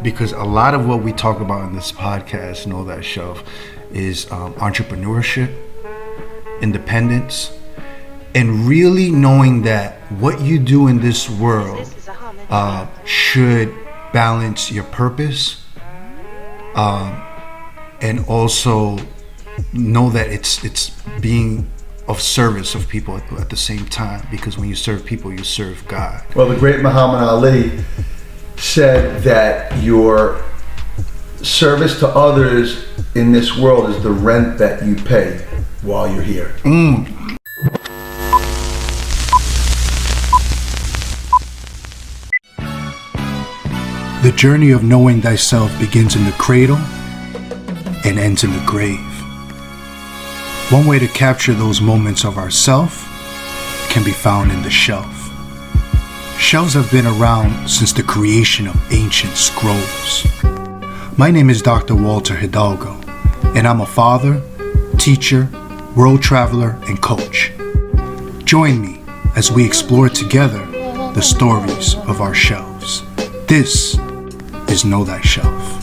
Because a lot of what we talk about in this podcast, Know That Shelf, is entrepreneurship, independence, and really knowing that what you do in this world should balance your purpose, and also know that it's being of service of people at the same time, because when you serve people, you serve God. Well, the great Muhammad Ali said that your service to others in this world is the rent that you pay while you're here. The journey of knowing thyself begins in the cradle and ends in the grave. One way to capture those moments of ourself can be found in the shelf. Shelves have been around since the creation of ancient scrolls. My name is Dr. Walter Hidalgo, and I'm a father, teacher, world traveler, and coach. Join me as we explore together the stories of our shelves. This is Know Thy Shelf.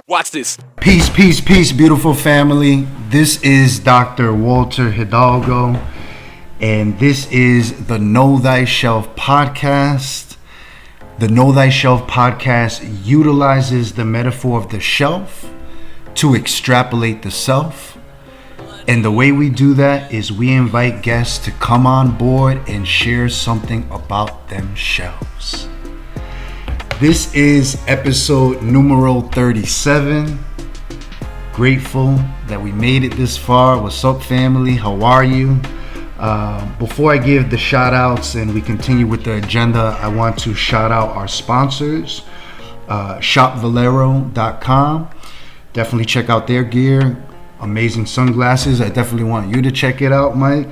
Watch this. Peace, peace, peace, beautiful family. This is Dr. Walter Hidalgo, and this is the Know Thy Shelf podcast. The Know Thy Shelf podcast utilizes the metaphor of the shelf to extrapolate the self. And the way we do that is we invite guests to come on board and share something about themselves. This is episode numero 37. Grateful that we made it this far. What's up, family? How are you? Before I give the shout outs and we continue with the agenda, I want to shout out our sponsors, shopvalero.com. Definitely check out their gear. Amazing sunglasses. I definitely want you to check it out, Mike.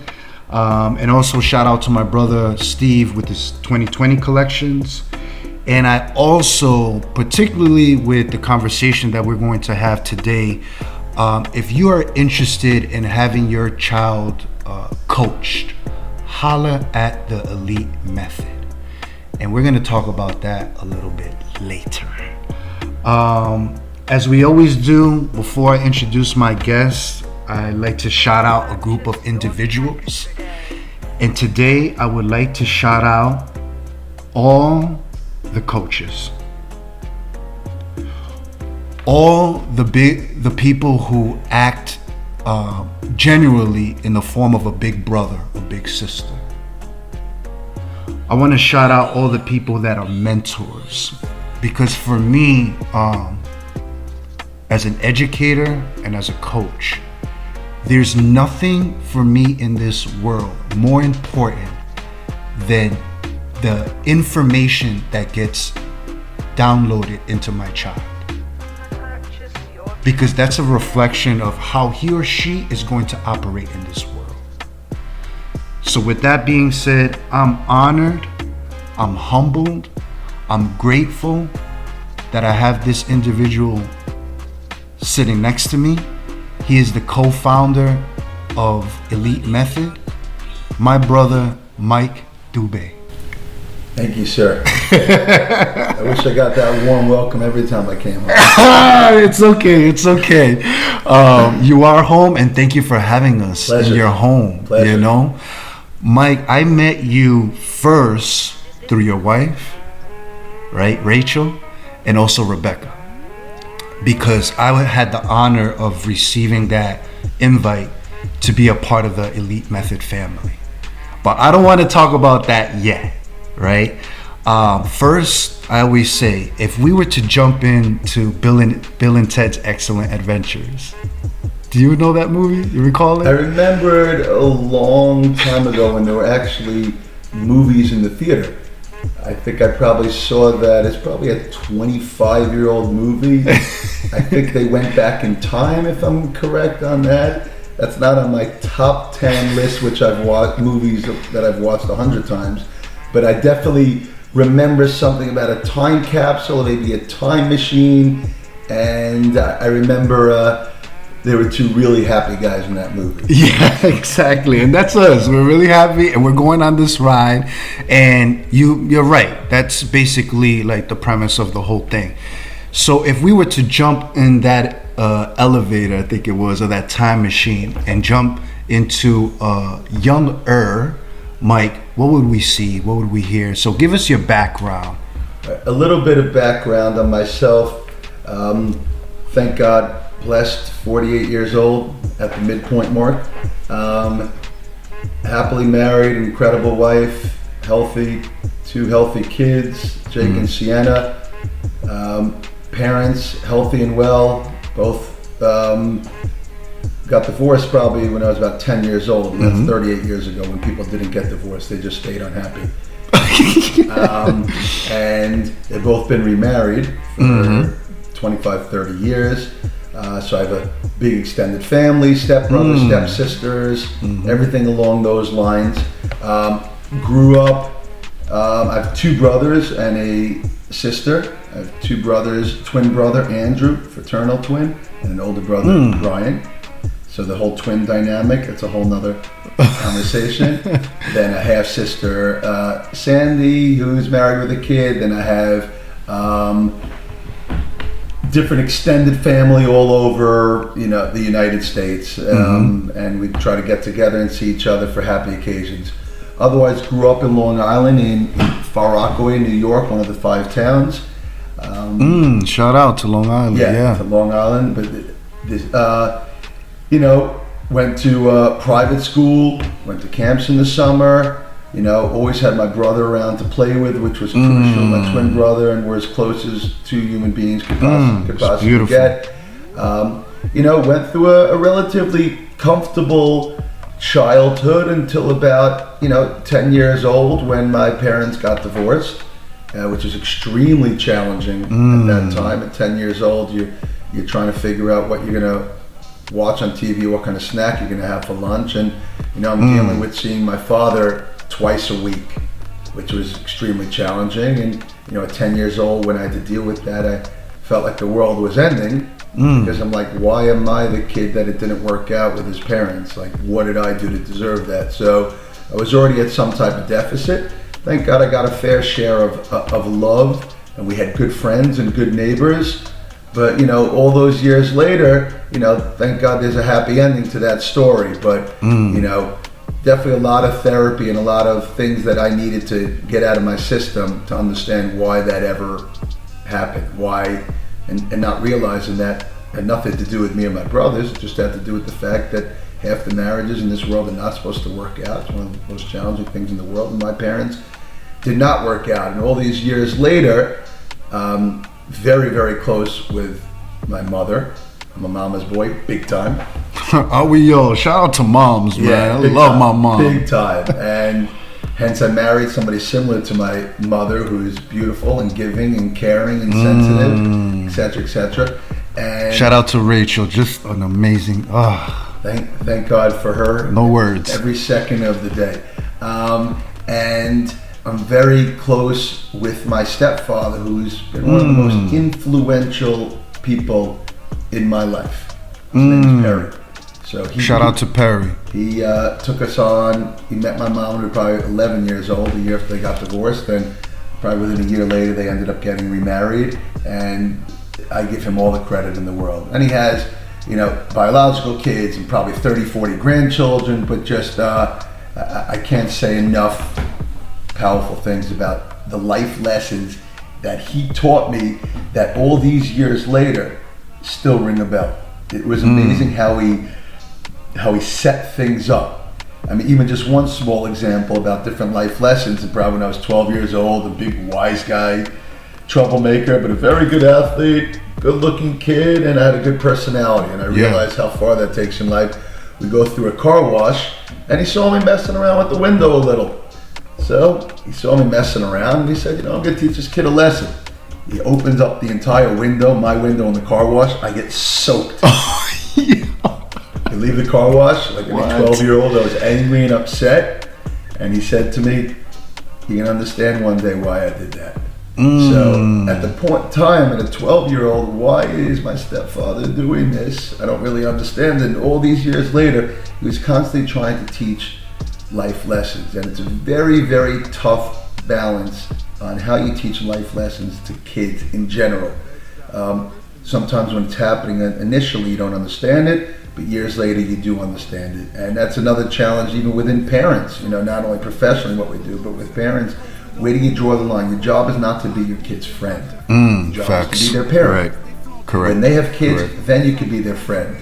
And also shout out to my brother Steve with his 2020 collections. And I also, particularly with the conversation that we're going to have today, if you are interested in having your child coached, holla at the Elite Method. And we're going to talk about that a little bit later. As we always do, before I introduce my guests, I like to shout out a group of individuals. And today I would like to shout out all the coaches, all the people who act genuinely in the form of a big brother, a big sister. I want to shout out all the people that are mentors, because for me, as an educator and as a coach, there's nothing for me in this world more important than the information that gets downloaded into my child, because that's a reflection of how he or she is going to operate in this world. So with that being said, I'm honored, I'm humbled, I'm grateful that I have this individual sitting next to me. He is the co-founder of Elite Method, my brother Mike Dube. Thank you, sir. I wish I got that warm welcome every time I came home. It's okay. You are home, and thank you for having us in your home. Pleasure. You know, Mike, I met you first through your wife, right, Rachel, and also Rebecca, because I had the honor of receiving that invite to be a part of the Elite Method family. But I don't want to talk about that yet. Right? First, I always say, if we were to jump into Bill and Ted's Excellent Adventures, do you know that movie? You recall it? I remembered a long time ago when there were actually movies in the theater. I think I probably saw that. It's probably a 25-year-old movie. I think they went back in time, if I'm correct on that. That's not on my top 10 list, which I've watched movies that I've watched 100 times. But I definitely remember something about a time capsule, maybe a time machine, and I remember There were two really happy guys in that movie. Yeah, exactly. And that's us. We're really happy and we're going on this ride. And you're right. That's basically like the premise of the whole thing. So if we were to jump in that elevator, I think it was, or that time machine, and jump into younger Mike, what would we see? What would we hear? So give us your background. A little bit of background on myself. Thank God, blessed, 48 years old at the midpoint mark. Happily married, incredible wife, healthy, two healthy kids, Jake and Sienna. Parents, healthy and well, both got divorced probably when I was about 10 years old. And that's 38 years ago when people didn't get divorced, they just stayed unhappy. And they've both been remarried for 25, 30 years. So I have a big extended family, stepbrothers, stepsisters, everything along those lines. Grew up, I have two brothers and a sister. I have two brothers, twin brother Andrew, fraternal twin, and an older brother Brian. So the whole twin dynamic, it's a whole nother conversation. Then a half sister, Sandy, who's married with a kid. Then I have different extended family all over, the United States, and we try to get together and see each other for happy occasions. Otherwise, grew up in Long Island, in Far Rockaway, New York, one of the 5 towns. Shout out to Long Island. Yeah. To Long Island, but went to private school, went to camps in the summer. Always had my brother around to play with, which was crucial. My twin brother, and we're as close as two human beings could possibly get. Went through a relatively comfortable childhood until about 10 years old when my parents got divorced, which was extremely challenging at that time. At 10 years old, you're trying to figure out what you're gonna watch on TV, what kind of snack you're gonna have for lunch, and I'm dealing with seeing my father twice a week, which was extremely challenging. And at 10 years old, when I had to deal with that, I felt like the world was ending, because I'm like, why am I the kid that it didn't work out with his parents? Like, what did I do to deserve that? So I was already at some type of deficit. Thank God I got a fair share of love, and we had good friends and good neighbors. But all those years later, thank God there's a happy ending to that story. But definitely a lot of therapy and a lot of things that I needed to get out of my system to understand why that ever happened. Why, and not realizing that had nothing to do with me and my brothers. It just had to do with the fact that half the marriages in this world are not supposed to work out. It's one of the most challenging things in the world. And my parents did not work out. And all these years later, very, very close with my mother. I'm a mama's boy, big time. Are we all? Shout out to moms, man. I love my mom. Big time. And hence I married somebody similar to my mother, who's beautiful and giving and caring and sensitive, etc., etc. And shout out to Rachel, just an amazing. Thank God for her. No words. Every second of the day. And I'm very close with my stepfather, who's been one of the most influential people in my life. His name is Perry. So shout out to Perry. He took us on. He met my mom when we were probably 11 years old, a year after they got divorced. And probably within a year later, they ended up getting remarried. And I give him all the credit in the world. And he has, biological kids and probably 30, 40 grandchildren. But just, I can't say enough powerful things about the life lessons that he taught me that all these years later still ring a bell. It was amazing how he set things up. I mean, even just one small example about different life lessons. And probably when I was 12 years old, a big wise guy, troublemaker, but a very good athlete, good-looking kid, and I had a good personality. And I realized how far that takes in life. We go through a car wash, and he saw me messing around with the window a little. So he saw me messing around, and he said, I'm going to teach this kid a lesson. He opens up the entire window, my window in the car wash. I get soaked. I leave the car wash, like any 12-year-old, I was angry and upset. And he said to me, you can understand one day why I did that. So at the point in time, at a 12-year-old, why is my stepfather doing this? I don't really understand. And all these years later, he was constantly trying to teach life lessons. And it's a very, very tough balance on how you teach life lessons to kids in general. Sometimes when it's happening initially, you don't understand it, but years later you do understand it. And that's another challenge even within parents, not only professionally what we do, but with parents. Where do you draw the line? Your job is not to be your kid's friend. Your job Facts. is to be their parent. Right. Correct. When they have kids, Correct. then you can be their friend.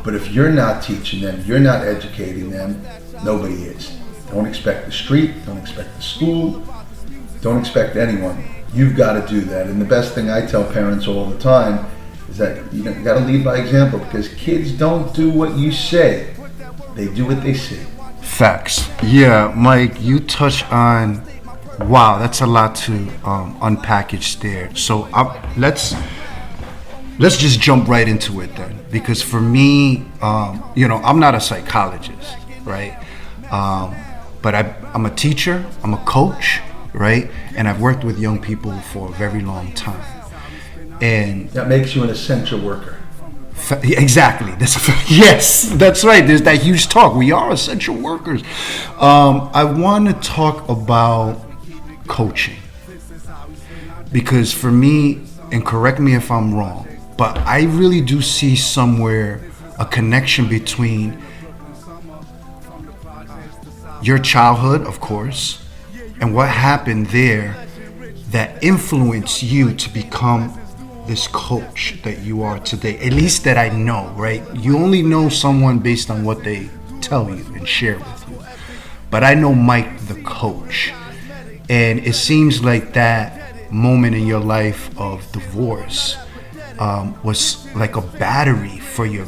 But if you're not teaching them, you're not educating them, nobody is. Don't expect the street, don't expect the school, don't expect anyone. You've got to do that. And the best thing I tell parents all the time is that you got to lead by example, because kids don't do what you say. They do what they see. Facts. Yeah, Mike, you touch on, wow, that's a lot to unpackage there. So let's just jump right into it then, because for me, I'm not a psychologist, right? But I'm a teacher, I'm a coach, right? And I've worked with young people for a very long time. And that makes you an essential worker. Exactly. Yes, that's right. There's that huge talk. We are essential workers. I want to talk about coaching, because for me, and correct me if I'm wrong, but I really do see somewhere a connection between your childhood, of course, and what happened there that influenced you to become this coach that you are today. At least that I know, right? You only know someone based on what they tell you and share with you. But I know Mike the coach. And it seems like that moment in your life of divorce was like a battery for your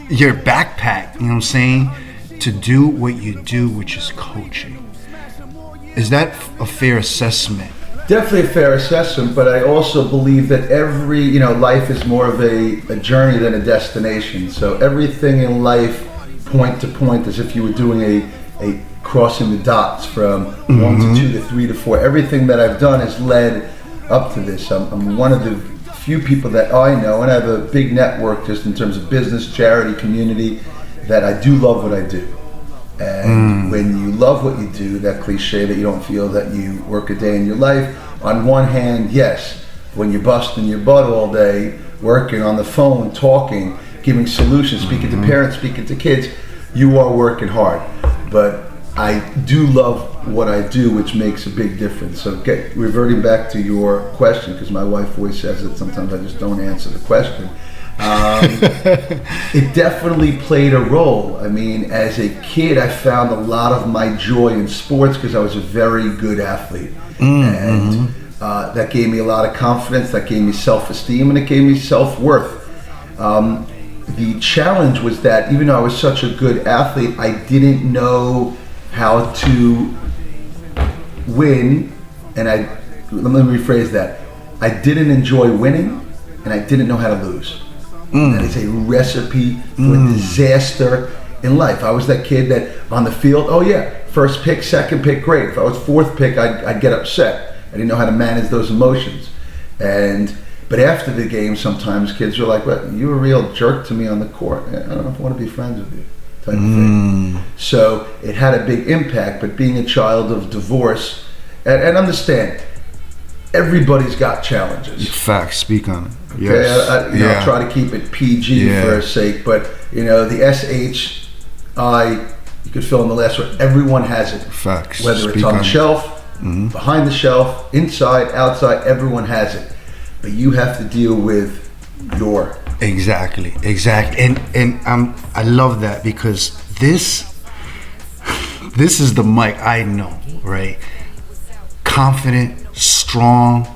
backpack, you know what I'm saying? To do what you do, which is coaching. Is that a fair assessment? Definitely a fair assessment, but I also believe that every, life is more of a journey than a destination. So everything in life, point to point, as if you were doing a crossing the dots from 1 to 2 to 3 to 4. Everything that I've done has led up to this. I'm one of the few people that I know, and I have a big network just in terms of business, charity, community, that I do love what I do. And when you love what you do, that cliche that you don't feel that you work a day in your life, on one hand, yes. When you're busting your butt all day, working on the phone, talking, giving solutions, speaking to parents, speaking to kids, you are working hard. But I do love what I do, which makes a big difference. So reverting back to your question, because my wife always says that sometimes I just don't answer the question. It definitely played a role. I mean, as a kid, I found a lot of my joy in sports because I was a very good athlete. And that gave me a lot of confidence, that gave me self-esteem, and it gave me self-worth. The challenge was that even though I was such a good athlete, I didn't know how to win, and let me rephrase that. I didn't enjoy winning, and I didn't know how to lose. That is a recipe for disaster in life. I was that kid that on the field, oh yeah, first pick, second pick, great. If I was fourth pick, I'd get upset. I didn't know how to manage those emotions. But after the game, sometimes kids were like, "What? You were a real jerk to me on the court. I don't know if I want to be friends with you," type of thing. So it had a big impact. But being a child of divorce, and understand, everybody's got challenges. Facts. Speak on it. Yes. Okay, I'll try to keep it PG for a sake, but the SHI, you could fill in the last word. Everyone has it. Facts. Whether it's on the shelf, behind the shelf, inside, outside, everyone has it. But you have to deal with your. Exactly. And I love that, because this is the Mike I know, right? Confident, strong,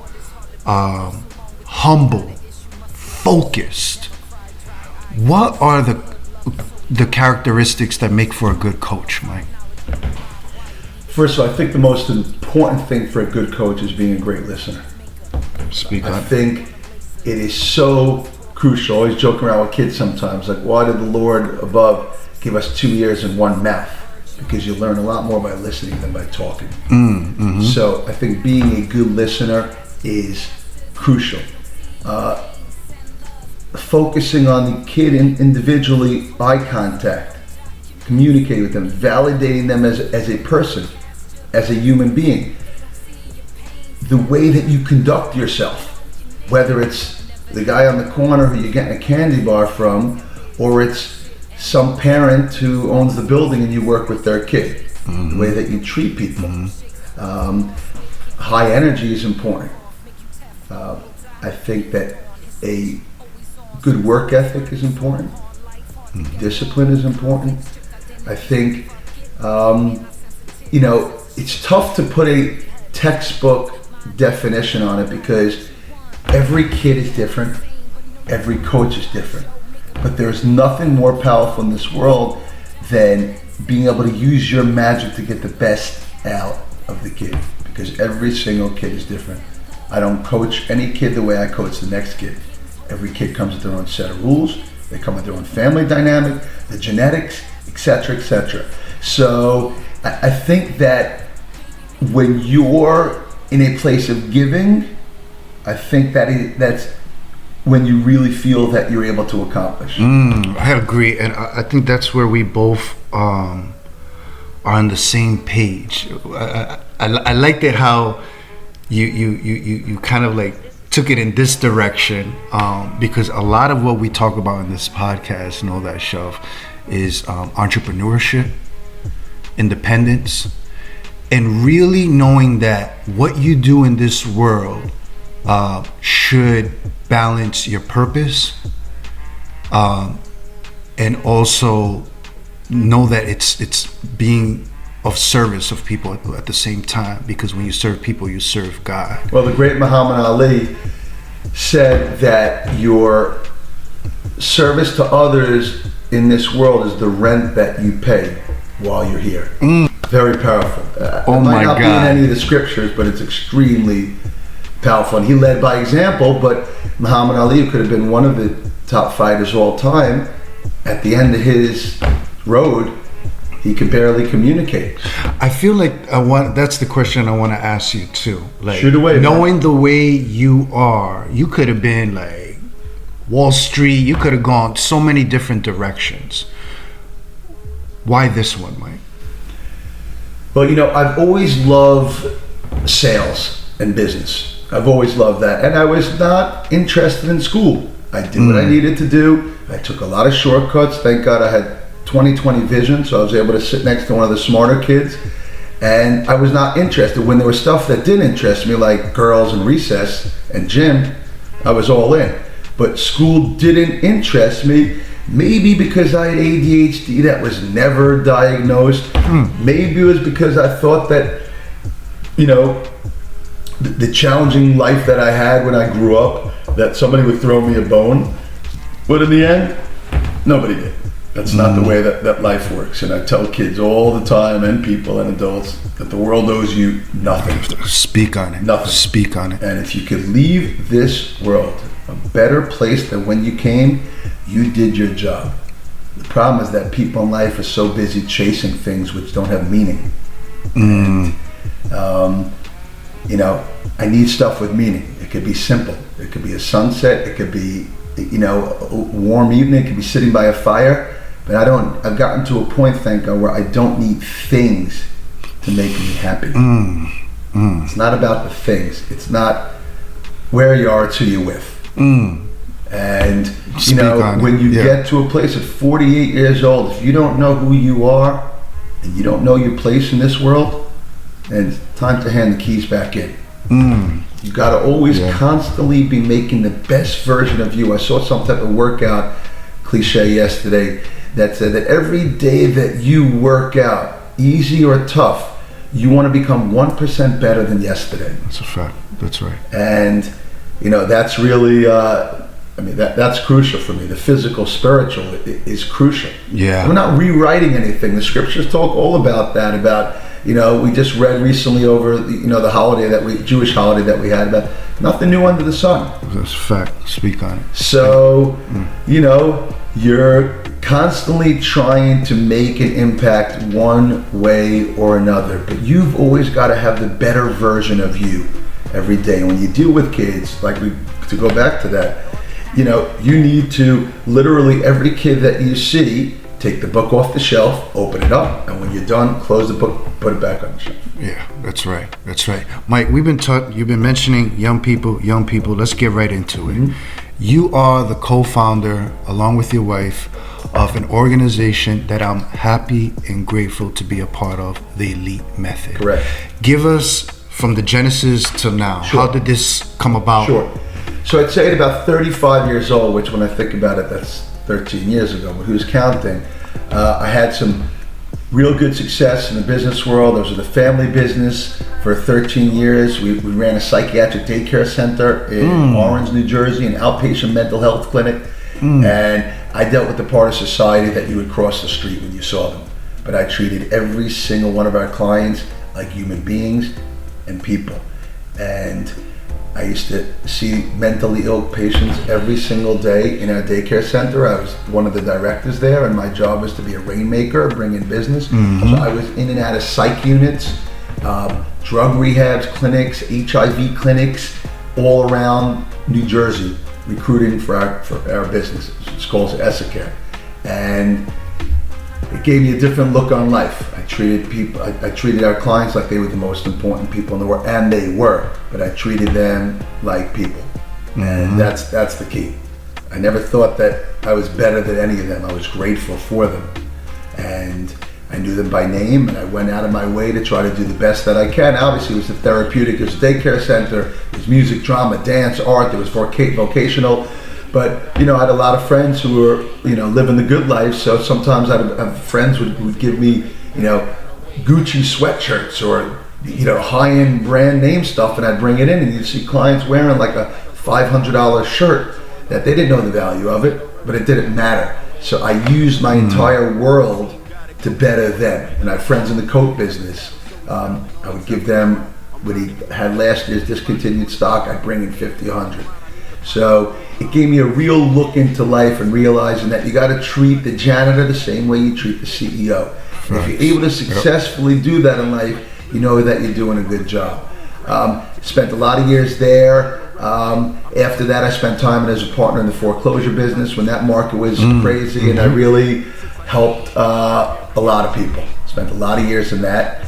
humble, focused. What are the characteristics that make for a good coach, Mike? First of all, I think the most important thing for a good coach is being a great listener. Speak I up. think it is so crucial. I always joke around with kids sometimes, like, why did the Lord above give us 2 ears and 1 mouth? because you learn a lot more by listening than by talking. So I think being a good listener is crucial. Focusing on the kid individually, eye contact, communicate with them, validating them as a person, as a human being. The way that you conduct yourself, whether it's the guy on the corner who you're getting a candy bar from, or it's some parent who owns the building and you work with their kid. The way that you treat people. High energy is important. I think that a good work ethic is important. Discipline is important. I think, it's tough to put a textbook definition on it because every kid is different, every coach is different. But there's nothing more powerful in this world than being able to use your magic to get the best out of the kid, because every single kid is different. I don't coach any kid the way I coach the next kid. Every kid comes with their own set of rules. They come with their own family dynamic, the genetics, etc., etc. So I think that when you're in a place of giving, I think that's when you really feel that you're able to accomplish. I agree, and I think that's where we both are on the same page. I liked it how you kind of like took it in this direction, because a lot of what we talk about in this podcast and all that stuff is entrepreneurship, independence, and really knowing that what you do in this world should balance your purpose, and also know that it's being of service of people at the same time, because when you serve people, you serve God. Well, the great Muhammad Ali said that your service to others in this world is the rent that you pay while you're here. Very powerful. It might not be in any of the scriptures, but it's extremely powerful. And he led by example, but Muhammad Ali could have been one of the top fighters of all time. At the end of his road, he could barely communicate. I feel like that's the question I want to ask you too. Like, shoot away, knowing the way you are, you could have been like Wall Street, you could have gone so many different directions. Why this one, Mike? Well, I've always loved sales and business. I've always loved that. And I was not interested in school. I did what I needed to do. I took a lot of shortcuts. Thank God I had 20/20 vision, so I was able to sit next to one of the smarter kids. And I was not interested. When there was stuff that didn't interest me, like girls and recess and gym, I was all in. But school didn't interest me. Maybe because I had ADHD that was never diagnosed. Maybe it was because I thought that, the challenging life that I had when I grew up, that somebody would throw me a bone. But in the end, nobody did. That's not the way that life works. And I tell kids all the time, and people and adults, that the world owes you nothing. Speak on it. Nothing. Speak on it. And if you could leave this world a better place than when you came, you did your job. The problem is that people in life are so busy chasing things which don't have meaning. And, I need stuff with meaning. It could be simple. It could be a sunset. It could be, a warm evening. It could be sitting by a fire. But I've gotten to a point, thank God, where I don't need things to make me happy. It's not about the things. It's not where you are, it's who you're with. And, when you get to a place at 48 years old, if you don't know who you are and you don't know your place in this world, then it's time to hand the keys back in. You got to always constantly be making the best version of you. I saw some type of workout cliche yesterday that said that every day that you work out, easy or tough, you want to become 1% better than yesterday. That's a fact. That's right. And, that's really, that's crucial for me. The physical, spiritual is crucial. Yeah. We're not rewriting anything. The scriptures talk all about that, we just read recently over, the holiday Jewish holiday that we had, about nothing new under the sun. That's a fact. Speak on it. So, you're constantly trying to make an impact one way or another, but you've always got to have the better version of you every day. And when you deal with kids, to go back to that, you need to literally, every kid that you see, take the book off the shelf, open it up, and when you're done, close the book, put it back on the shelf. Yeah, that's right. Mike, you've been mentioning young people. Let's get right into it. You are the co-founder, along with your wife, of an organization that I'm happy and grateful to be a part of, the Elite Method. Correct. Give us from the genesis till now. Sure. How did this come about? Sure. So I'd say at about 35 years old, which when I think about it, that's 13 years ago, but who's counting? I had some real good success in the business world. I was in the family business for 13 years. We ran a psychiatric daycare center in Orange, New Jersey, an outpatient mental health clinic. And I dealt with the part of society that you would cross the street when you saw them. But I treated every single one of our clients like human beings and people. And I used to see mentally ill patients every single day in our daycare center. I was one of the directors there, and my job was to be a rainmaker, bring in business. So I was in and out of psych units, drug rehabs, clinics, HIV clinics, all around New Jersey, recruiting for our businesses. It's called Essacare. And it gave me a different look on life. I treated our clients like they were the most important people in the world, and they were, but I treated them like people. And that's the key. I never thought that I was better than any of them. I was grateful for them. And I knew them by name, and I went out of my way to try to do the best that I can. Obviously, it was a therapeutic, it was a daycare center, it was music, drama, dance, art, it was vocational. But, I had a lot of friends who were, living the good life. So sometimes I'd have friends would give me, Gucci sweatshirts or, high-end brand name stuff, and I'd bring it in, and you'd see clients wearing like a $500 shirt that they didn't know the value of it, but it didn't matter. So I used my entire world to better them. And I had friends in the coat business. I would give them what he had last year's discontinued stock. I'd bring in 50, 100. So it gave me a real look into life and realizing that you got to treat the janitor the same way you treat the CEO. And if you're able to successfully do that in life, you know that you're doing a good job. Spent a lot of years there. After that, I spent time as a partner in the foreclosure business when that market was crazy, and I really helped a lot of people. Spent a lot of years in that.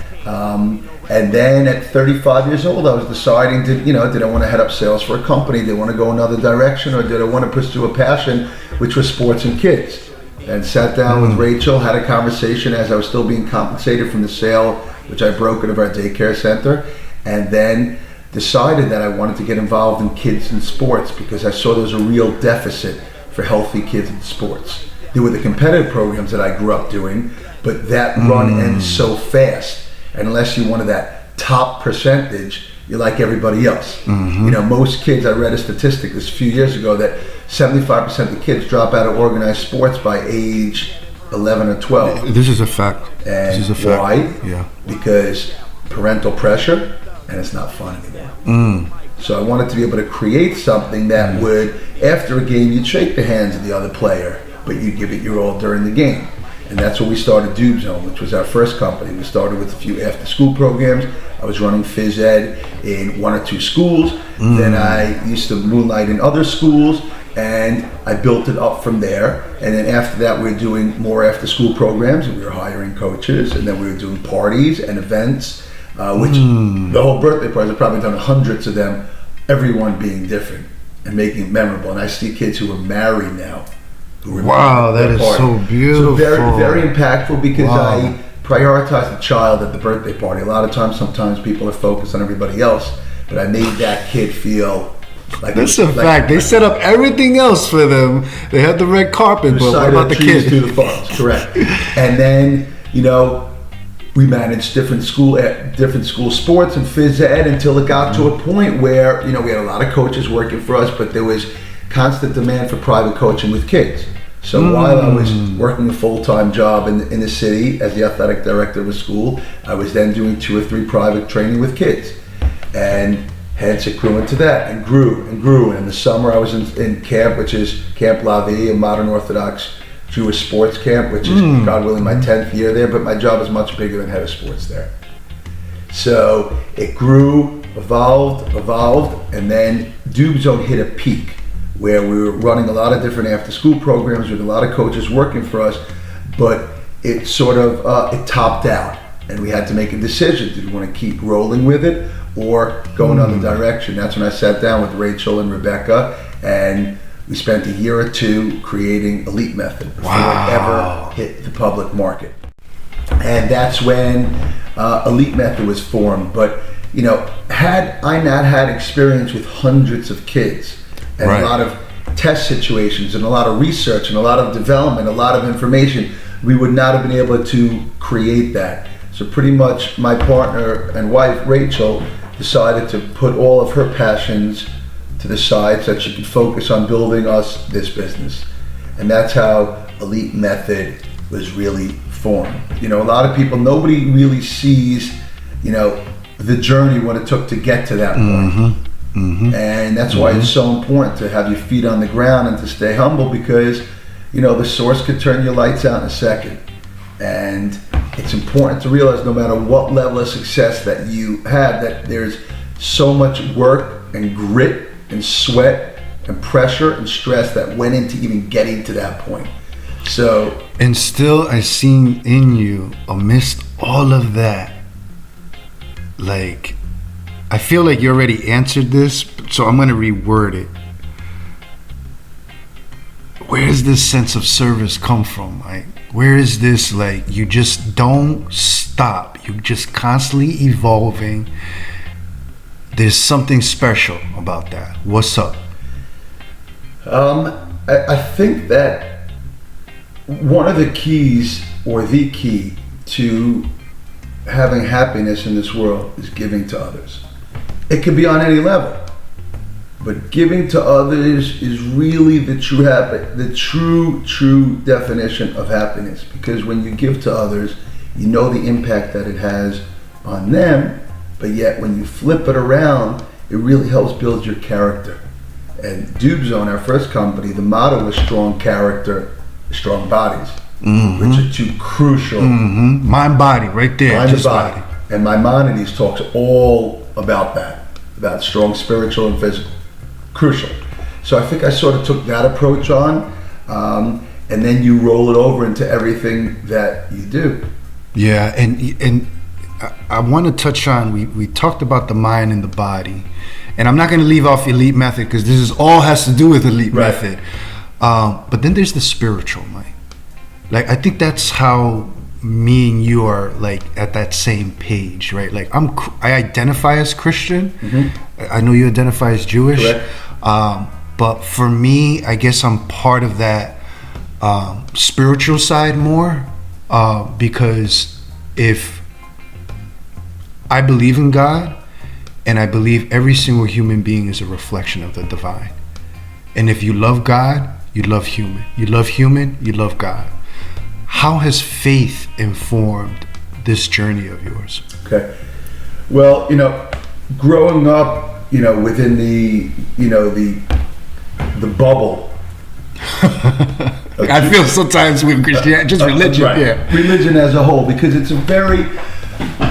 And then at 35 years old, I was deciding, did I want to head up sales for a company? Did I want to go another direction, or did I want to pursue a passion, which was sports and kids? And sat down with Rachel, had a conversation as I was still being compensated from the sale, which I brokered of our daycare center, and then decided that I wanted to get involved in kids and sports because I saw there was a real deficit for healthy kids in sports. There were the competitive programs that I grew up doing, but that run ends so fast. And unless you're one of that top percentage, you're like everybody else. Most kids, I read a statistic this a few years ago that 75% of the kids drop out of organized sports by age 11 or 12. This is a fact. And this is a fact. Why? Yeah. Because parental pressure, and it's not fun anymore. So I wanted to be able to create something that would, after a game, you'd shake the hands of the other player, but you'd give it your all during the game. And that's when we started Dube Zone, which was our first company. We started with a few after-school programs. I was running phys ed in 1 or 2 schools. Then I used to moonlight in other schools, and I built it up from there. And then after that, we were doing more after-school programs, and we were hiring coaches, and then we were doing parties and events, which the whole birthday parties, I've probably done hundreds of them, everyone being different and making it memorable. And I see kids who are married now. Wow, that is so beautiful. So very, very impactful because I prioritize the child at the birthday party. A lot of times, sometimes people are focused on everybody else, but I made that kid feel like that's a fact. They set up everything else for them. They had the red carpet, but what about the kid? To the phones, correct. And then we managed different school sports and phys ed until it got to a point where we had a lot of coaches working for us, but there was constant demand for private coaching with kids. So while I was working a full-time job in the city as the athletic director of a school, I was then doing 2 or 3 private training with kids. And Hence it grew into that and grew and grew. And in the summer I was in camp, which is Camp La Vie, a modern Orthodox Jewish sports camp, which is, God willing, my 10th year there, but my job is much bigger than head of sports there. So it grew, evolved, and then Dube Zone hit a peak where we were running a lot of different after-school programs with a lot of coaches working for us, but it sort of, it topped out, and we had to make a decision. Did we want to keep rolling with it or go another direction? That's when I sat down with Rachel and Rebecca, and we spent a year or two creating Elite Method before it ever hit the public market. And that's when Elite Method was formed. But, you know, had I not had experience with hundreds of kids and a lot of test situations and a lot of research and a lot of development, a lot of information, we would not have been able to create that. So pretty much my partner and wife, Rachel, decided to put all of her passions to the side so that she could focus on building us this business. And that's how Elite Method was really formed. You know, a lot of people, nobody really sees, you know, the journey, what it took to get to that point. And that's why it's so important to have your feet on the ground and to stay humble, because, you know, the source could turn your lights out in a second. And it's important to realize no matter what level of success that you have, that there's so much work and grit and sweat and pressure and stress that went into even getting to that point. So, and still I seen in you, amidst all of that, like, I feel like you already answered this, so I'm going to reword it. Where does this sense of service come from? Like, where is this, like, you just don't stop. You're just constantly evolving. There's something special about that. What's up? I think that one of the keys, or the key, to having happiness in this world is giving to others. It could be on any level, but giving to others is really the true definition of happiness. Because when you give to others, you know the impact that it has on them, but yet when you flip it around, it really helps build your character. And Dube Zone, our first company, the motto was strong character, strong bodies, which are two crucial. Mind, body, right there. Mind and body. And Maimonides talks all about that, about strong spiritual and physical. Crucial. So I think I sort of took that approach on, and then you roll it over into everything that you do. Yeah, and I want to touch on, we talked about the mind and the body, and I'm not going to leave off Elite Method because this is all has to do with Elite Method. But then there's the spiritual mind. Like, I think that's how me and you are, like, at that same page, right? Like, I identify as Christian. I know you identify as Jewish. Correct. But for me, I guess I'm part of that spiritual side more, because if I believe in God, and I believe every single human being is a reflection of the divine. And if you love God, you love human. You love human, you love God. How has faith informed this journey of yours? Okay. Well, you know, growing up, you know, within the, you know, the bubble. I feel sometimes with Christianity, just religion, religion as a whole, because it's a very,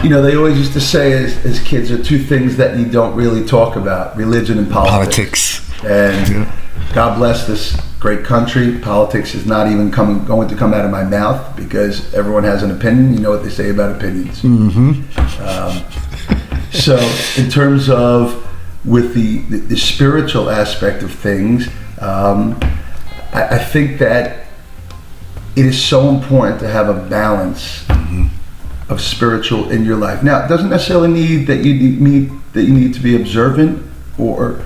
you know, they always used to say as kids are two things that you don't really talk about: religion and politics. And God bless this great country. Politics is not even going to come out of my mouth, because everyone has an opinion. You know what they say about opinions. So in terms of with the spiritual aspect of things, I think that it is so important to have a balance of spiritual in your life. Now, it doesn't necessarily need that you need to be observant or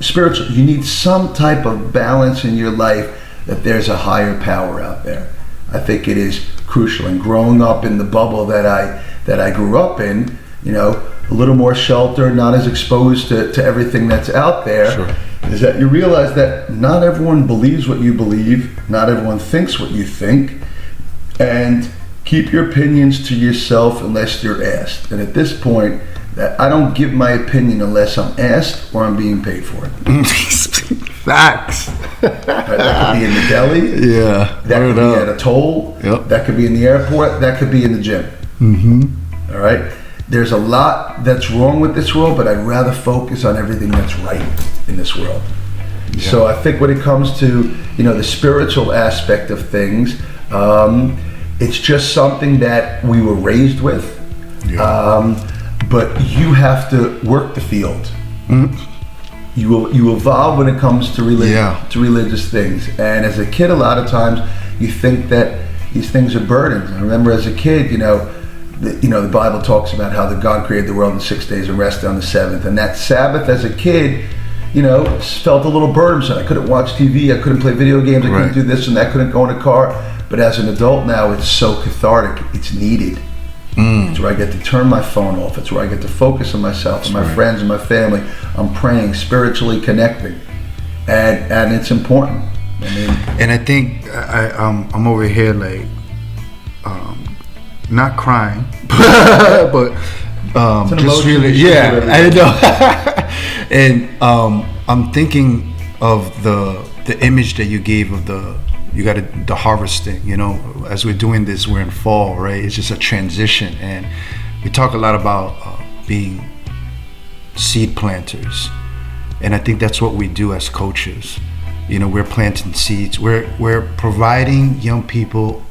spiritual. You need some type of balance in your life, that there's a higher power out there. I think it is crucial. And growing up in the bubble that I grew up in, you know, a little more sheltered, not as exposed to everything that's out there, is that you realize that not everyone believes what you believe, not everyone thinks what you think, and keep your opinions to yourself unless you're asked. And at this point, that I don't give my opinion unless I'm asked or I'm being paid for it. Facts. Right, that could be in the deli. Yeah. That could be at a toll. Yep. That could be in the airport. That could be in the gym. All right. There's a lot that's wrong with this world, but I'd rather focus on everything that's right in this world. Yeah. So I think when it comes to the spiritual aspect of things, it's just something that we were raised with. Yeah. But you have to work the field. You evolve when it comes to religious things. And as a kid, a lot of times you think that these things are burdens. I remember as a kid, the Bible talks about how God created the world in 6 days and rested on the seventh. And that Sabbath as a kid, felt a little burdensome. I couldn't watch TV, I couldn't play video games, I couldn't do this and that, couldn't go in a car. But as an adult now, it's so cathartic, it's needed. It's where I get to turn my phone off. It's where I get to focus on myself and my friends and my family. I'm praying, spiritually connecting, and it's important. And I think I'm over here like not crying, but just really, I know. And I'm thinking of the image that you gave of the harvesting, as we're doing this, we're in fall, right? It's just a transition. And we talk a lot about being seed planters. And I think that's what we do as coaches. We're planting seeds. We're providing young people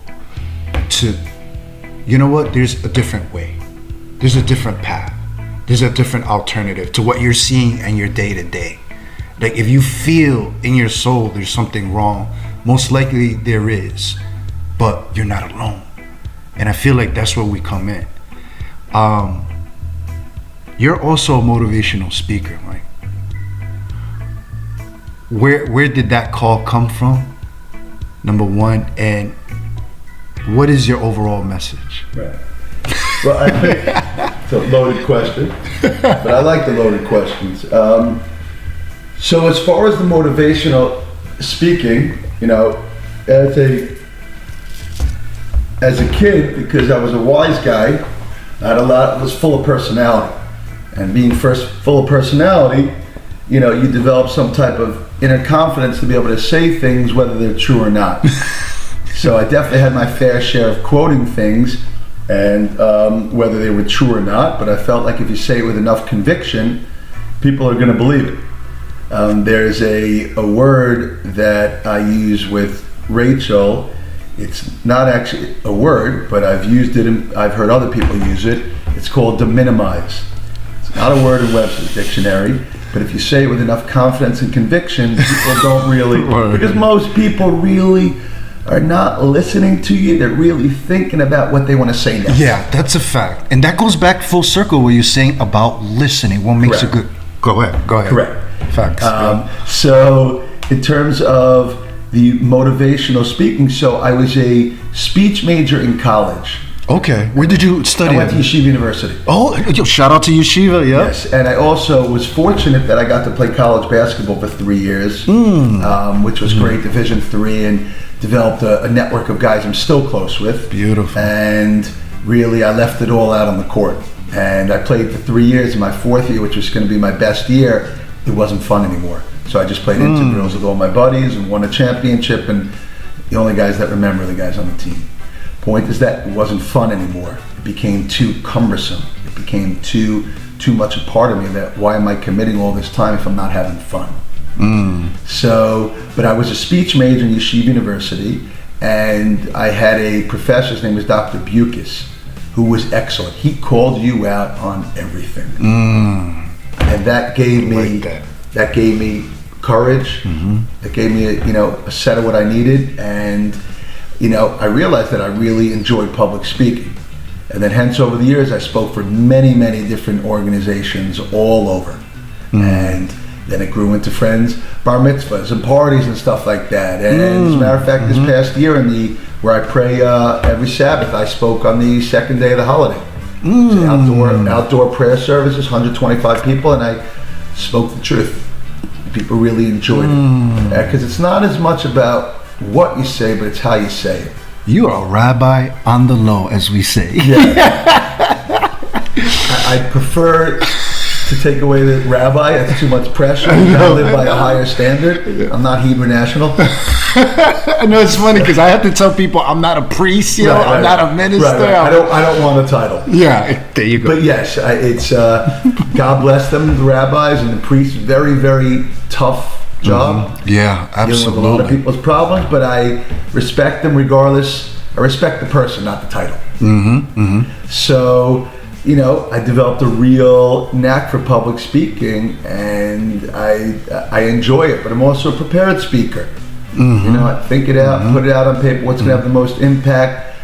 to, there's a different way. There's a different path. There's a different alternative to what you're seeing in your day to day. Like if you feel in your soul there's something wrong, most likely there is, but you're not alone. And I feel like that's where we come in. You're also a motivational speaker, Mike. Where did that call come from? Number one, and what is your overall message? Right. Well, I think it's a loaded question, but I like the loaded questions. So as far as the motivational speaking, as a kid, because I was a wise guy, I was full of personality. And being full of personality, you develop some type of inner confidence to be able to say things whether they're true or not. So I definitely had my fair share of quoting things, and whether they were true or not, but I felt like if you say it with enough conviction, people are going to believe it. There's a word that I use with Rachel. It's not actually a word, but I've used it and I've heard other people use it. It's called to minimize. It's not a word in Webster's dictionary, but if you say it with enough confidence and conviction, people don't really, because most people really are not listening to you. They're really thinking about what they want to say next. Yeah, that's a fact. And that goes back full circle where you're saying about listening. What makes it good? Go ahead. Correct. Facts. So in terms of the motivational speaking, so I was a speech major in college. Okay. Where did you study? I went to Yeshiva University. Oh, shout out to Yeshiva, yeah. Yes, and I also was fortunate that I got to play college basketball for 3 years, which was great, Division III, and developed a network of guys I'm still close with. Beautiful. And really, I left it all out on the court. And I played for 3 years. In my fourth year, which was going to be my best year, it wasn't fun anymore. So I just played intramurals with all my buddies and won a championship, and the only guys that remember are the guys on the team. Point is that it wasn't fun anymore. It became too cumbersome. It became too much a part of me. That why am I committing all this time if I'm not having fun? So, but I was a speech major in Yeshiva University, and I had a professor. His name was Dr. Bukas, who was excellent. He called you out on everything, and that gave me courage. That gave me a set of what I needed, and I realized that I really enjoyed public speaking. And then hence over the years I spoke for many different organizations all over. And then it grew into friends, bar mitzvahs and parties and stuff like that. And as a matter of fact, this past year where I pray every Sabbath, I spoke on the second day of the holiday. Outdoor prayer services, 125 people, and I spoke the truth. People really enjoyed it. Because it's not as much about what you say, but it's how you say it. You are a rabbi on the low, as we say. Yeah. I prefer to take away the rabbi. That's too much pressure. I live by a higher standard. I'm not Hebrew National. I know it's funny because I have to tell people I'm not a priest, I'm not a minister. Right. I don't want a title. Yeah, there you go. But yes, it's God bless them, the rabbis and the priests. Very, very tough job. Yeah, absolutely. Dealing with a lot of people's problems, but I respect them regardless. I respect the person, not the title. So, I developed a real knack for public speaking, and I enjoy it. But I'm also a prepared speaker. I think it out, put it out on paper. What's going to have the most impact?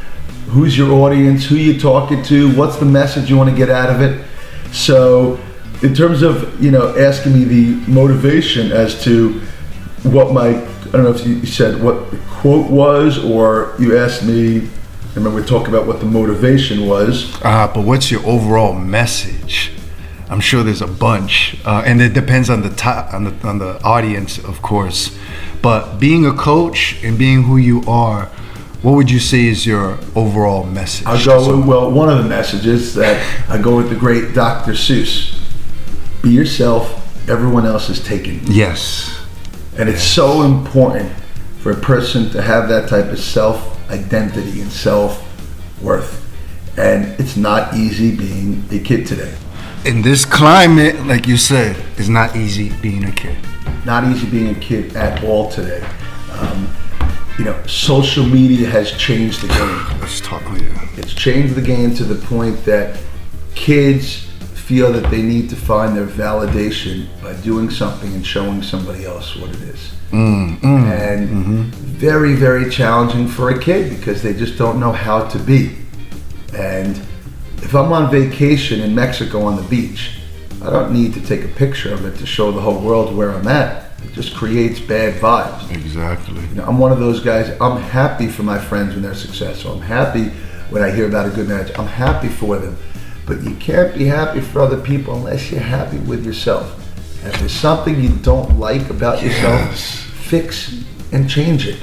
Who's your audience? Who you talking to? What's the message you want to get out of it? So, in terms of asking me the motivation as to what I don't know if you said what the quote was, or you asked me. I remember we talked about what the motivation was. But what's your overall message? I'm sure there's a bunch, and it depends on the audience, of course. But being a coach and being who you are, what would you say is your overall message? One of the messages that I go with the great Dr. Seuss. Be yourself, everyone else is taken. Yes. And it's so important for a person to have that type of self-identity and self-worth. And it's not easy being a kid today. In this climate, like you said, it's not easy being a kid. Not easy being a kid at all today. Social media has changed the game. Let's talk about it. It's changed the game to the point that kids feel that they need to find their validation by doing something and showing somebody else what it is. Very, very challenging for a kid because they just don't know how to be. And if I'm on vacation in Mexico on the beach, I don't need to take a picture of it to show the whole world where I'm at. It just creates bad vibes. Exactly. I'm one of those guys. I'm happy for my friends when they're successful. I'm happy when I hear about a good marriage. I'm happy for them. But you can't be happy for other people unless you're happy with yourself. And if there's something you don't like about yourself, fix and change it.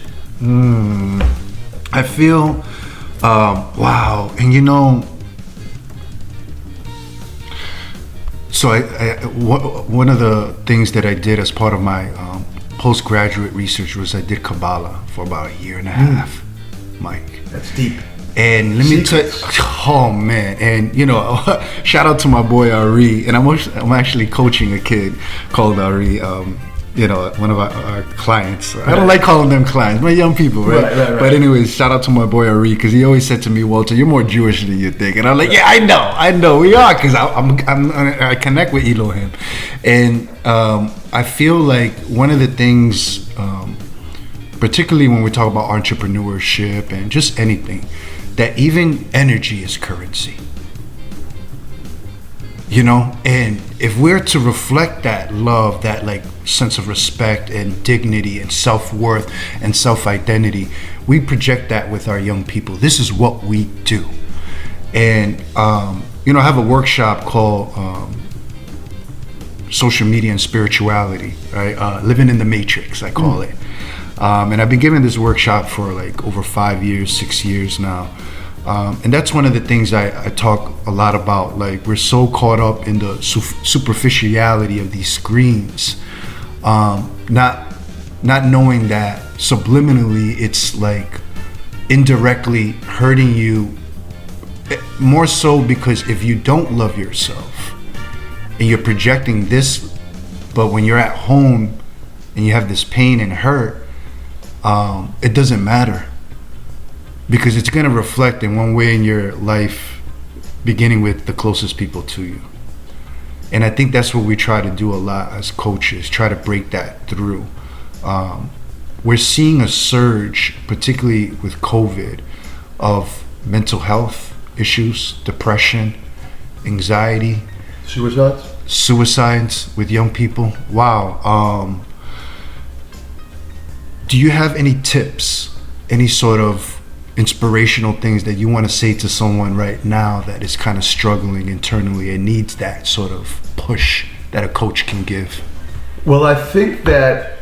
I feel, wow. And so one of the things that I did as part of my postgraduate research was I did Kabbalah for about a year and a half, Mike. That's deep. And let me tell you, oh man, and shout out to my boy Ari, and I'm actually coaching a kid called Ari, one of our clients. I don't like calling them clients, my young people, right? But anyways, shout out to my boy Ari, because he always said to me, Walter, you're more Jewish than you think. And I'm like, yeah, I know we are, because I connect with Elohim. And I feel like one of the things, particularly when we talk about entrepreneurship and just anything, that even energy is currency. And if we're to reflect that love, that like sense of respect and dignity and self-worth and self-identity, we project that with our young people. This is what we do. And I have a workshop called Social Media and Spirituality, right? Living in the Matrix, I call it. And I've been giving this workshop for like over 6 years now. And that's one of the things I talk a lot about. Like, we're so caught up in the superficiality of these screens, not knowing that subliminally it's like indirectly hurting you, more so because if you don't love yourself and you're projecting this, but when you're at home and you have this pain and hurt, it doesn't matter. Because it's going to reflect in one way in your life, beginning with the closest people to you. And I think that's what we try to do a lot as coaches, try to break that through. We're seeing a surge, particularly with COVID, of mental health issues, depression, anxiety. Suicides with young people. Wow. Do you have any tips, any sort of inspirational things that you want to say to someone right now that is kind of struggling internally and needs that sort of push that a coach can give? Well, I think that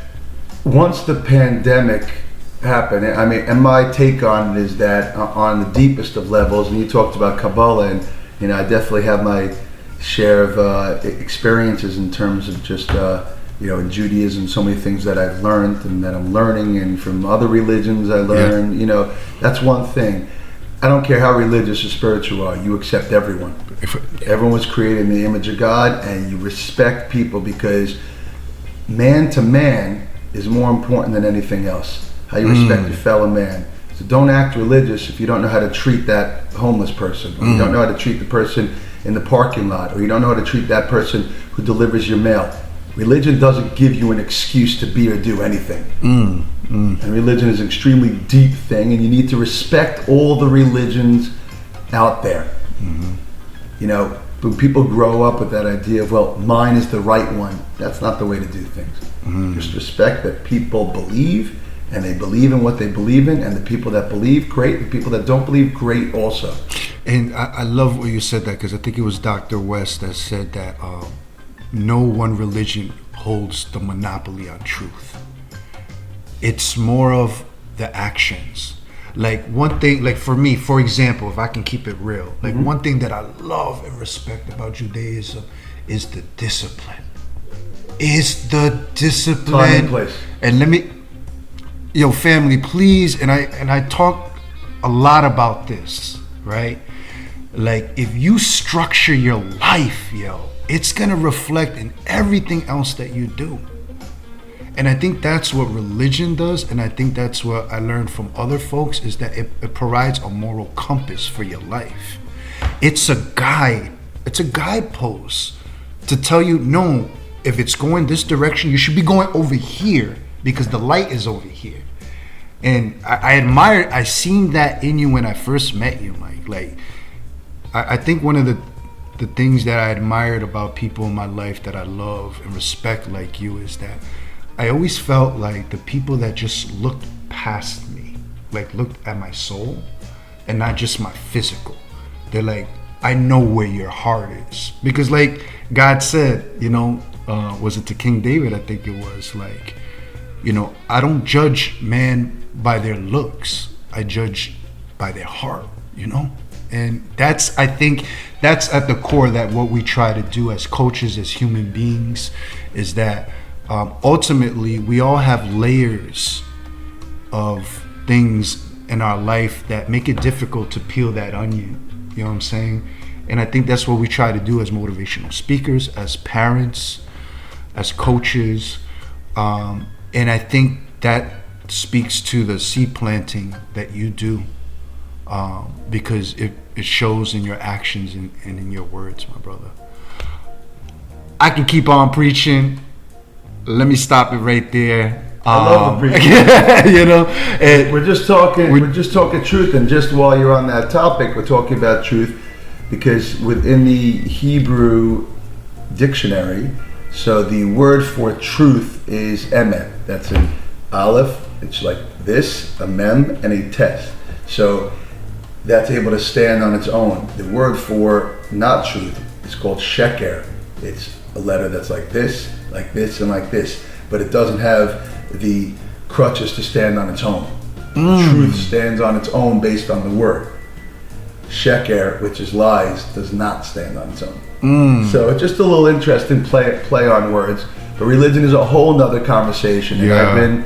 once the pandemic happened, and my take on it is that on the deepest of levels, and you talked about Kabbalah, and I definitely have my share of experiences in terms of just in Judaism, so many things that I've learned and that I'm learning, and from other religions I learn. That's one thing. I don't care how religious or spiritual you are, you accept everyone. Everyone was created in the image of God, and you respect people, because man to man is more important than anything else. How you respect your fellow man. So don't act religious if you don't know how to treat that homeless person, or you don't know how to treat the person in the parking lot, or you don't know how to treat that person who delivers your mail. Religion doesn't give you an excuse to be or do anything. And religion is an extremely deep thing, and you need to respect all the religions out there. When people grow up with that idea of, well, mine is the right one, that's not the way to do things. Just respect that people believe, and they believe in what they believe in, and the people that believe, great. The people that don't believe, great also. And I love what you said that, because I think it was Dr. West that said that no one religion holds the monopoly on truth. It's more of the actions. Like one thing, like for me, for example, if I can keep it real, like one thing that I love and respect about Judaism is the discipline. Time and place. And let me, family, please, and I talk a lot about this, right? Like, if you structure your life, it's gonna reflect in everything else that you do. And I think that's what religion does, and I think that's what I learned from other folks, is that it provides a moral compass for your life. It's a guide. It's a guidepost to tell you, no, if it's going this direction, you should be going over here, because the light is over here. And I seen that in you when I first met you, Mike. Like, I think one of the things that I admired about people in my life that I love and respect like you is that I always felt like the people that just looked past me, like looked at my soul and not just my physical. They're like, I know where your heart is. Because like God said, was it to King David? I think it was like, I don't judge man by their looks. I judge by their heart, And I think that's at the core, that what we try to do as coaches, as human beings, is that ultimately we all have layers of things in our life that make it difficult to peel that onion. You know what I'm saying? And I think that's what we try to do as motivational speakers, as parents, as coaches. And I think that speaks to the seed planting that you do, because it shows in your actions and in your words, my brother. I can keep on preaching. Let me stop it right there. I love the preaching. And we're just talking truth, and just while you're on that topic, we're talking about truth because within the Hebrew dictionary, so the word for truth is emet. That's an aleph. It's like this, a mem, and a tes. So that's able to stand on its own. The word for not truth is called sheker. It's a letter that's like this, and like this, but it doesn't have the crutches to stand on its own. Truth stands on its own based on the word. Sheker, which is lies, does not stand on its own. So it's just a little interesting play on words. But religion is a whole nother conversation. And I've been,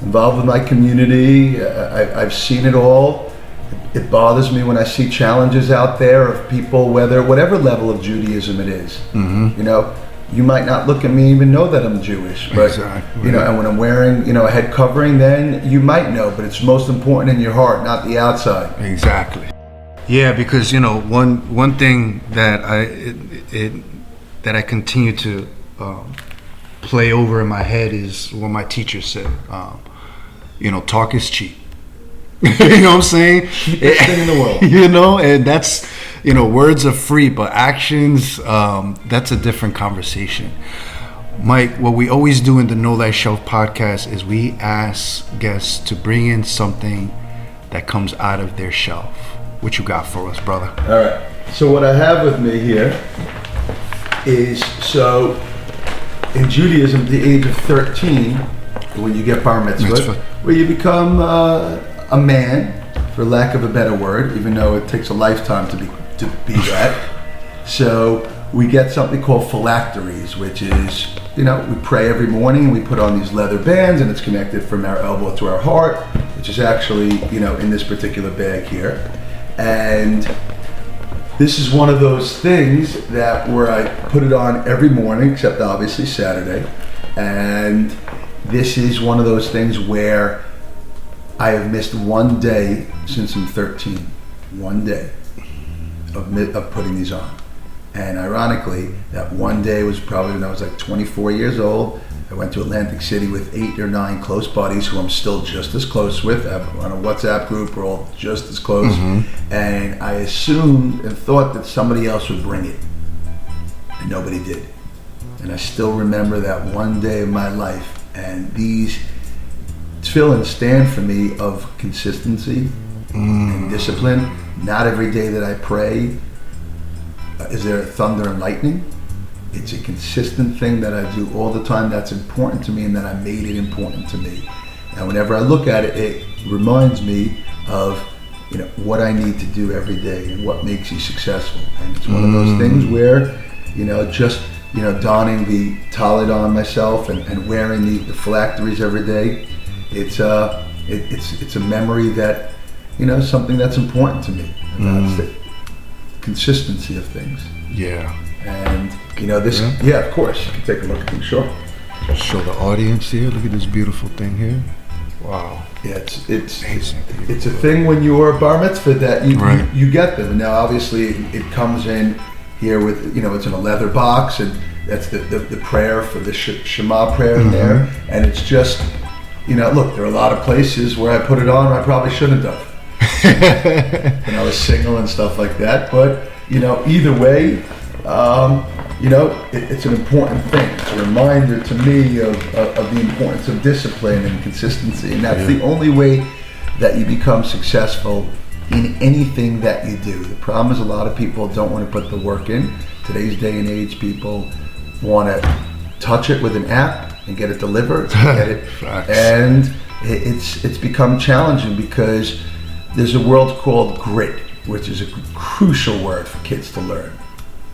involved with my community. I've seen it all. It bothers me when I see challenges out there of people, whatever level of Judaism it is. You might not look at me even know that I'm Jewish, but exactly. And when I'm wearing a head covering, then you might know. But it's most important in your heart, not the outside. Exactly. Yeah, because one thing that I continue to play over in my head is what my teacher said. Talk is cheap. You know what I'm saying? Cheapest thing in the world. And that's, words are free, but actions, that's a different conversation. Mike, what we always do in the Know Thyself podcast is we ask guests to bring in something that comes out of their shelf. What you got for us, brother? All right. So what I have with me here is, so in Judaism, the age of 13, when you get bar mitzvah, where you become a man, for lack of a better word, even though it takes a lifetime to be that. So we get something called phylacteries, which is, we pray every morning and we put on these leather bands and it's connected from our elbow to our heart, which is actually, in this particular bag here. And this is one of those things where I put it on every morning, except obviously Saturday. And this is one of those things where I have missed one day since I'm 13. One day of putting these on. And ironically, that one day was probably when I was like 24 years old. I went to Atlantic City with 8 or 9 close buddies who I'm still just as close with. On a WhatsApp group, we're all just as close. And I assumed and thought that somebody else would bring it. And nobody did. And I still remember that one day of my life. And these tefillin stand for me of consistency and discipline. Not every day that I pray is there thunder and lightning. It's a consistent thing that I do all the time that's important to me and that I made it important to me. And whenever I look at it, it reminds me of what I need to do every day and what makes you successful. And it's one of those things where, just donning the talit on myself and wearing the phylacteries every day, it's a memory that, something that's important to me. And that's the consistency of things. Yeah. And this, of course, you can take a look at them, sure. Show the audience here. Look at this beautiful thing here. Wow. Yeah, it's a thing when you are a bar mitzvah that you get them. And now obviously it comes in here with, it's in a leather box, and that's the prayer for the Shema prayer in there. And it's just, look, there are a lot of places where I put it on I probably shouldn't have. When I was single and stuff like that. But, either way, it's an important thing. It's a reminder to me of the importance of discipline and consistency. And that's the only way that you become successful in anything that you do. The problem is a lot of people don't want to put the work in. Today's day and age, people want to touch it with an app and get it delivered. And it's become challenging because there's a world called grit, which is a crucial word for kids to learn.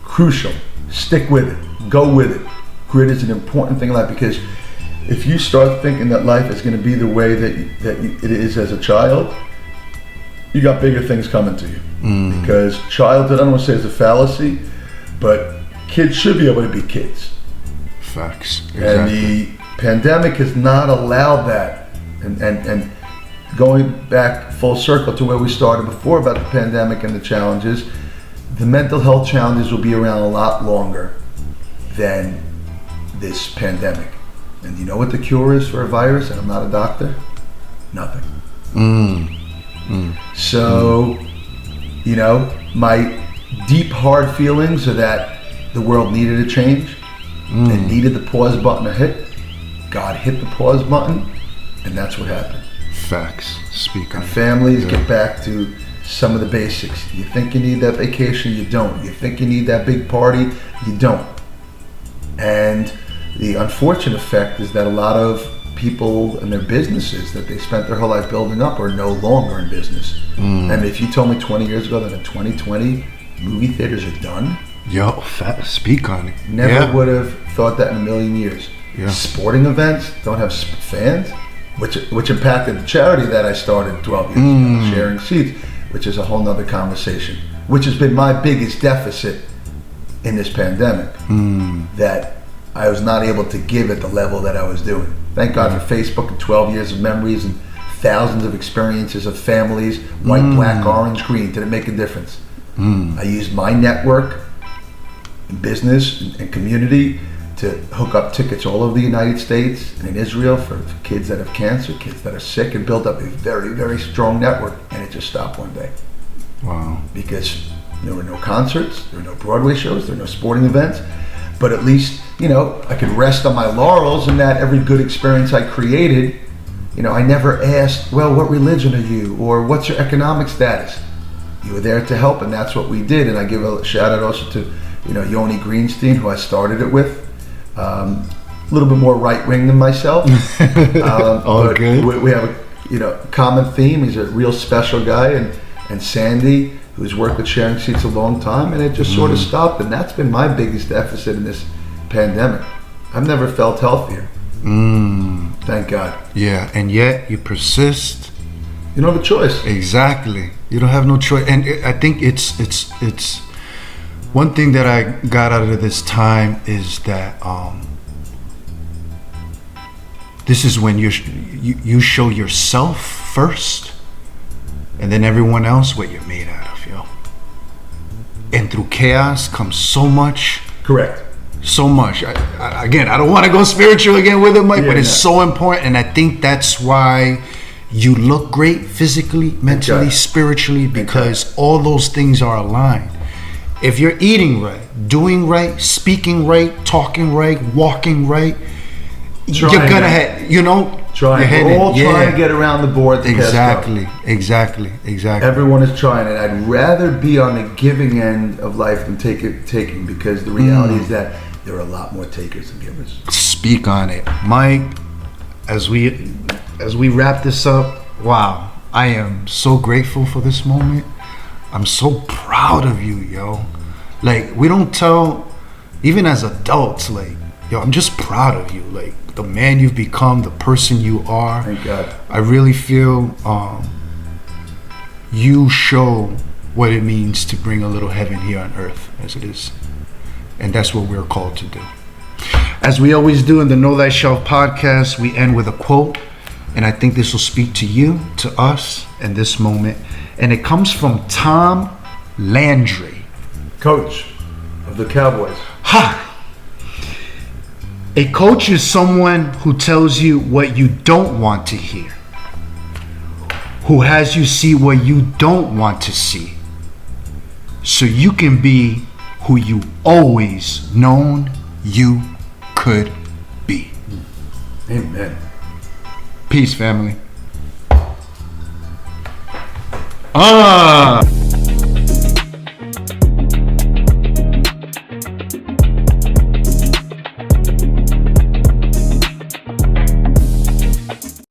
Crucial. Stick with it. Go with it. Grit is an important thing in life, because if you start thinking that life is going to be the way that it is as a child, you got bigger things coming to you. Because childhood, I don't want to say it's a fallacy, but kids should be able to be kids. Facts. Exactly. And the pandemic has not allowed that. And going back full circle to where we started before about the pandemic and the challenges, the mental health challenges will be around a lot longer than this pandemic. And you know what the cure is for a virus? And I'm not a doctor. Nothing. So, my deep, hard feelings are that the world needed a change and needed the pause button to hit. God hit the pause button, and that's what happened. Facts. Speak on it. Families get back to some of the basics. You think you need that vacation, you don't. You think you need that big party, you don't. And the unfortunate effect is that a lot of people and their businesses that they spent their whole life building up are no longer in business. And if you told me 20 years ago that in 2020 movie theaters are done, speak on it. Never would have thought that in a million years. Sporting events don't have fans, which impacted the charity that I started 12 years ago, Sharing Seeds, which is a whole nother conversation, which has been my biggest deficit in this pandemic, that I was not able to give at the level that I was doing. Thank God for Facebook and 12 years of memories and thousands of experiences of families, white, black, orange, green. Did it make a difference? I used my network, business and community to hook up tickets all over the United States and in Israel for kids that have cancer, kids that are sick, and build up a very, very strong network. And it just stopped one day. Wow. Because there were no concerts, there were no Broadway shows, there were no sporting events. But at least, I could rest on my laurels, and that every good experience I created, I never asked, well, what religion are you? Or what's your economic status? You were there to help, and that's what we did. And I give a shout out also to, Yoni Greenstein, who I started it with. A little bit more right wing than myself. All good. We have a common theme. He's a real special guy, and Sandy, who's worked with sharing seats a long time, and it just sort of stopped. And that's been my biggest deficit in this pandemic. I've never felt healthier. Thank God. Yeah, and yet you persist. You don't have a choice. Exactly. You don't have no choice. And I think it's one thing that I got out of this time is that this is when you show yourself first, and then everyone else what you're made out of, yo. And through chaos comes so much. Correct. So much. I don't want to go spiritual again with it, Mike, but it's so important, and I think that's why you look great physically, mentally, spiritually, because all those things are aligned. If you're eating right, doing right, speaking right, talking right, walking right, you're gonna head, We're all trying to get around the board. Exactly. Everyone is trying it. I'd rather be on the giving end of life than taking, because the reality is that there are a lot more takers than givers. Speak on it, Mike. As we wrap this up, wow, I am so grateful for this moment. I'm so proud of you, yo. Like, we don't tell, even as adults, like, yo, I'm just proud of you. Like, the man you've become, the person you are. Thank God. I really feel you show what it means to bring a little heaven here on earth as it is. And that's what we're called to do. As we always do in the Know Thyself podcast, we end with a quote. And I think this will speak to you, to us, in this moment. And it comes from Tom Landry, coach of the Cowboys. Ha! A coach is someone who tells you what you don't want to hear, who has you see what you don't want to see, so you can be who you always known you could be. Amen. Peace, family.